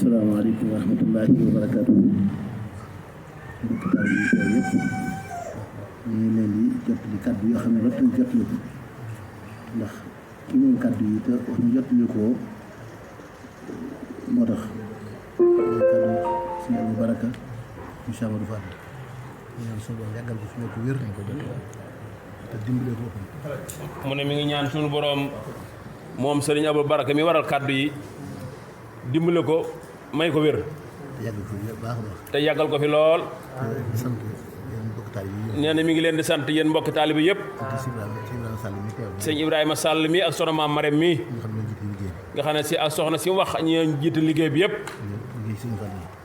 asalaamaaleykum wa rahmatullahi wa barakaatuh. mbokk taal yi teew yëpp ñu ngi leen di jottali kàddu yoo xam ne rek ñu jottali ko ndax ki moom kàddu yi te wax ñu jottali ko moo tax kàddu suñu Abou Baraka monsieur Amadou Fall ñu ñaan suñu borom yàggal ko fi nekk wér nañ ko jottali te dimbale ko boppam. mu ne mi ngi ñaan suñu borom moom Serigne Abou Baraka mi waral kàddu yi dimbale ko may ko wér te yàggal ko fi lool. nee na mi ngi leen di sant yéen mbokki taalibe yëpp. sëñ Ibrahima Sall mi ak soxna Maam Marème mi nga xam ne si ak soxna si wax ñi jiite liggéey bi yëpp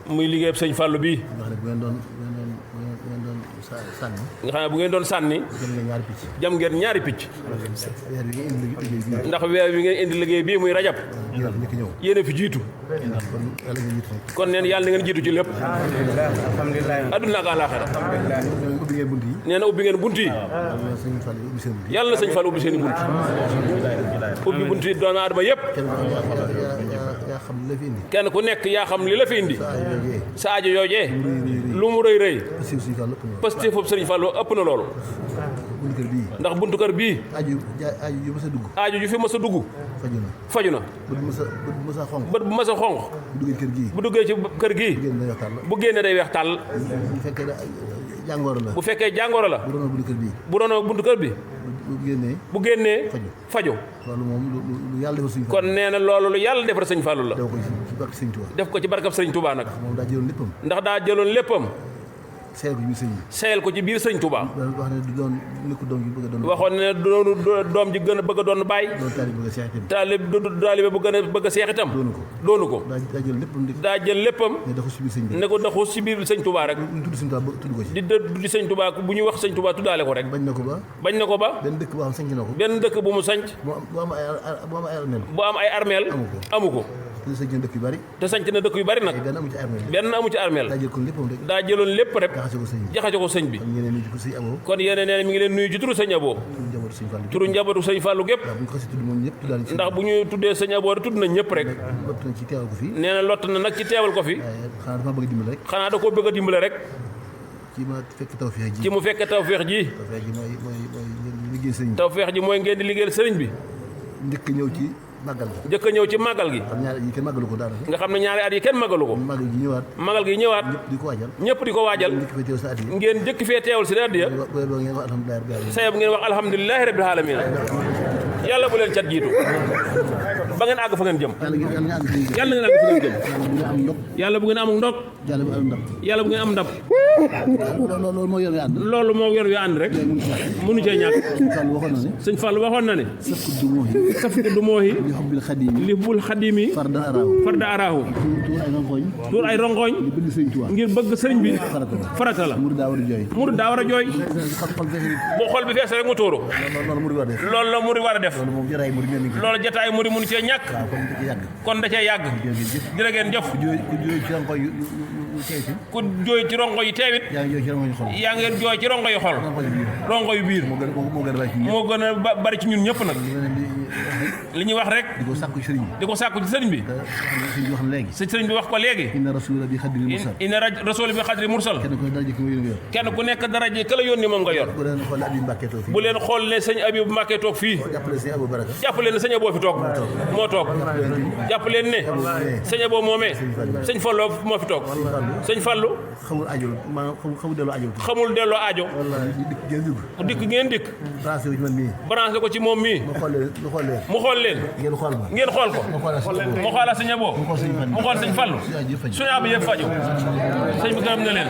muy liggéey sëñ Fallou bi nga xam ne bu ngeen doon sànni jam ngeen ñaari picc ndax weer bi ngeen indi liggéey bii muy rajab yéen a fi jiitu kon neen yàlla na ngeen jiitu ci lépp adduna ak àllaaxira nee na ubbi ngeen bunt yi yàlla na sëñ Fall ubbi seen i bunt ubbi bunt yi doomu aadama yëpp kenn ku nekk yaa xam li la fi indi sa aajo yoojee lu mu rëy rëy parce que foofu sëriñ Fallu ëpp na loolu ndax buntu kër bii aaju ju fi mës a dugg faju na bët bu mës a xonq bu duggee ci kër gii bu génnee day weex tàll bu fekkee jàngoro la bu doon buntu kër bi bu génnee faju kon nee na loolu lu yàlla defar sëñ Fallu la def ko ci barkab sëñ Touba nag ndax daa jëloon léppam seyal ko ci biir sëñ Touba waxoon ne doonu doom ji gën a bëgg a doon bàyyi taalibe bu gën a bëgg a seex itam doonu ko daa jël léppam ne ko daxu ci biir sëñ Touba rek di tuddi sëñ Touba bu ñuy wax sëñ Touba tuddaale ko rek bañ na ko ba benn dëkk bu mu sanc bu am ay armeel amu ko te sanc na dëkk yu bari nag benn amu ci armeel daa jëloon lépp rek jaxase ko sëñ bi kon yéene nee mi ngi leen nuyu ci turu sëñ Abo turu njabootu sëñ Fallou gépp ndax bu ñu tuddee sëñ Abo tudd nañ ñëpp rek nee na lott na nag ci teewal ko fi xanaa da koo bëgg a dimbale rek ci mu fekk tawfeex ji tawfeex ji mooy ngeen di liggéeyal sëriñ bi njëkk ñëw ci màggal gi nga xam ne ñaari at yi kenn màggalu ko màggal gi ñëwaat ñëpp di ko waajal ngeen jëkk fee teewal si addiya sayab ngeen wax alhamdulilahi rabbil alamin yàlla bu leen cat jiitu ba ngeen àgg fa ngeen jëm yàlla ngeen àgg fa ngeen jëm yàlla bu ngeen amul ndog yàlla bu ngeen am ndab loolu moo yor wi ànd rek mënu cee ñàkk sëñ Fall waxoon na ne saf ko du moohi li bul xadimi farda araahu tuur ay rongoñ ngir bëgg sëriñ bi farata la murid daa war a jooy boo xol bi fees rek mu tuuru loolu la murid war a def loolu jotaay murid mënu cee ñàkk kon da cee yàgg jërë ngeen jëf ku jooy ci rongo yi teewit yaa ngeen jooy ci rongo yi xol rongo yu biir moo gën a bari ci ñun ñëpp nag li ñuy wax rek di ko sàkku ci sëriñ bi sëriñ bi wax ko léegi inna rasul bi xadri mursal kenn ku nekk daraje ka la yónni moom nga yor bu leen xool ne sëñ Abibu Mbàkke toog fii jàpp leen ne sëñ Aboo fi toog moo toog jàpp leen ne sëñ Aboo moomee sëñ Fallu moo fi toog sëñ Fallu xamul delloo aajo dikk ngeen dikk branché ko ci moom mii mu xool leen ngeen xool ko mu xoolal sëñ Abo mu xool sëñ Fallu suñu ab yëpp faju sëñ bi gërëm na leen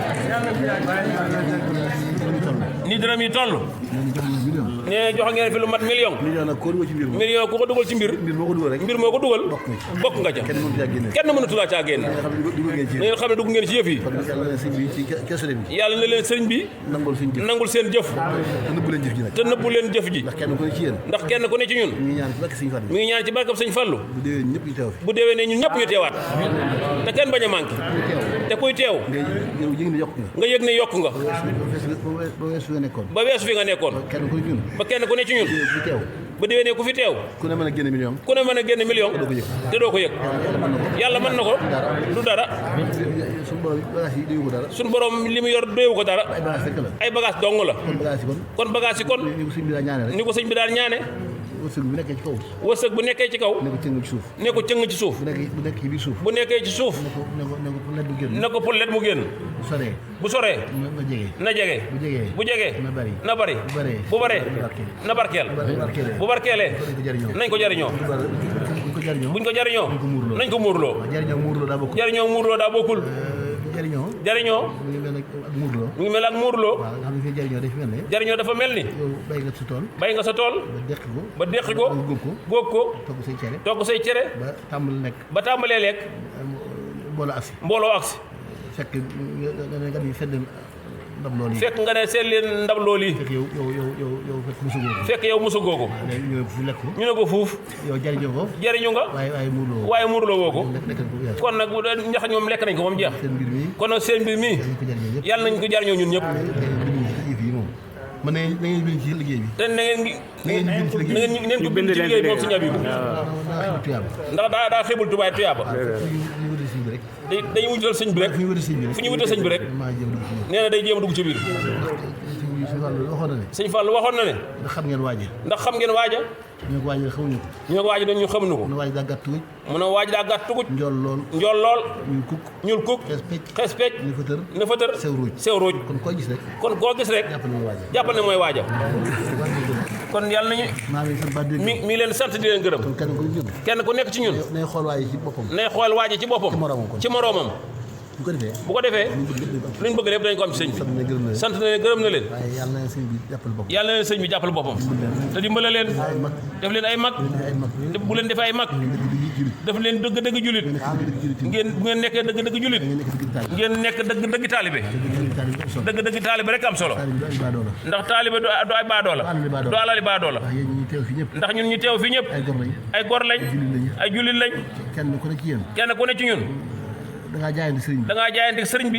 ni dërëm yi toll nee jox ngeen fi lu mat million ku ko dugal ci mbir moo ko dugal bokk nga ca kenn mënatu laa caa génn ngeen xam ne dugg ngeen ci yëf yi yàlla na leen sëriñ bi nangul seen jëf te nëbbu leen jëf ji ndax kenn ku ne ci ñun mi ngi ñaan ci barkab sëñ Fallu bu déwee ne ñun ñëpp ñu teewaat te kenn bañ a manqué te kuy teew nga yëg ne yokk nga ba weesu fi nga nekkoon ba kenn ku ne ci ñun bu déwénee ku fi teew ku ne mën a génne million ku ne mën a génn million te doo ko yëg yàlla mën na ko du dara suñu borom li mu yor doyewu ko dara ay bagage dong la kon bagage yi kon ni ko sëñ bi daan ñaane wërsëg bu nekkee ci kaw ne ko cëng ci suuf bu nekkee ci suuf ne ko pour let mu génn bu soree na jege bu jegee na bari bu baree na barkeel bu barkeelee nañ ko jariñoo buñ ko jariñoo nañ ko muurloo jariñoo muurloo daa bokkul jariñoo mu ngi mel ak muurloo jariñoo dafa mel ni bay nga sa tool ba deqi ko góob ko togg say cere ba tàmbalee lekk mbooloo agsi fekk nga ne seet leen ndab loolu yi fekk yow mosagoo ko ñu ne ko fuuf jariñu nga waaye muurloo woo ko kon nag ñax ñoom lekk nañ ko moom jeex kon nag seen mbir mii yàlla nañ ko jariñoo ñun ñëpp man na ngeen bind ci liggéey bi te na ngeen ko bind ci liggéey bi moom Sëñ Abibu ndax daa xébul tubaay tuyaaba dañuy wutal sëñ bi rek fu ñu wutal sëñ bi rek nee na day jéem a dugg ci biir sëñ Fall waxoon na ne ndax xam ngeen waaja ñu ne ko waaja xamuñu ko ñu ne ko waaja dañu xamuñu ko mu ne waaja daa gàtt tuguj mu ne waaja daa gàtt tuguj njool lool ñuul kukk xees pecc ne fa tër sew ruuj kon koo gis rek jàppal ne mooy waaja kon yàlla nañu mi leen sant di leen gërëm kenn ku nekk ci ñun nay xool waaja ci boppam ci moroomam bu ko defee luñ bëgg lépp dañ ko am ci sëñ bi sant na leen gërëm na leen yàlla na leen sëñ bi jàppal boppam te dimbale leen def leen ay mag bu leen defee ay mag def leen dëgg julit ngeen bu ngeen nekkee dëgg julit ngeen nekk dëgg taalibe dëgg taalibe rek am solo ndax taalibe du ay baadoo la du alali baadoo la ndax ñun ñu teew fi ñëpp ay gor lañ ay julit lañ kenn ku ne ci ñun da ngaa jaayante sëriñ bi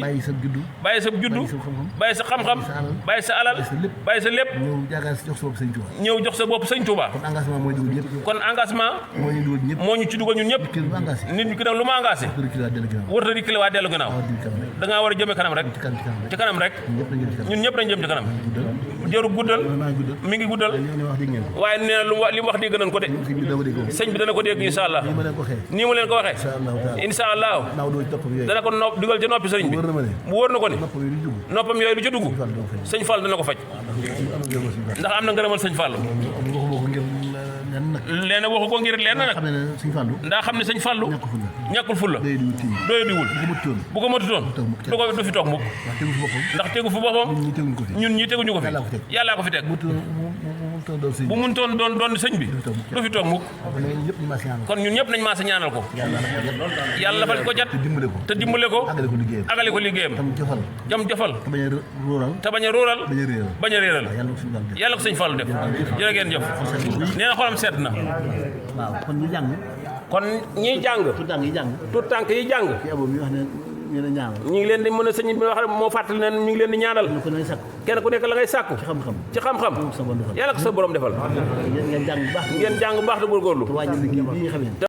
bàyyi sa juddu bàyyi sa xam-xam bàyyi sa alal bàyyi sa lépp ñëw jox sa bopp sëñ Touba kon engagement moo ñu ci dugal ñun ñëpp nit ñi ki nag lu ma engagé warta reculer waa dellu gannaaw da ngaa war a jëme kanam rek ci kanam rek ñun ñëpp dañ jëm ci kanam jëru guddal mi ngi guddal waaye nee na li mu wax dégg nañ ko de sëñ bi dana ko dégg insha Allah nii mu leen ko waxee insha Allah dana ko dugal ca noppi sëriñ bi mu wóor na ko ni noppam yooyu du ca dugg sëñ Fall dana ko faj ndax am na ngërëmal sëñ Fall leena waxu ko ngir lenn nag ndaa xam ne sëñ Fallu ñàkkul fulla doy diwul bu ko matutoon du fi toog mukk ndax tegu fi boppam ñun ñi teguñu ko fi yàllaa ko fi teg bu mun toon doon sëñ bi du fi toog mukk kon ñun ñëpp nañ maa sa ñaanal ko yàlla fal ko jat te dimbale ko agale ko liggéeyam jam jofal te bañ a ruural bañ a réeral yàlla ko sëñ Fallu def jërë ngeen jëf nee na xolam sedd na kon ñiy jàng tout tànk yi jàng ñu ngi leen di mën a sëñ bi wax moo fàttali ne ñu ngi leen di ñaanal kenn ku nekk la ngay sàkku ci xam-xam yàlla ko sa borom defal ngeen jàng bu baax te góorgóorlu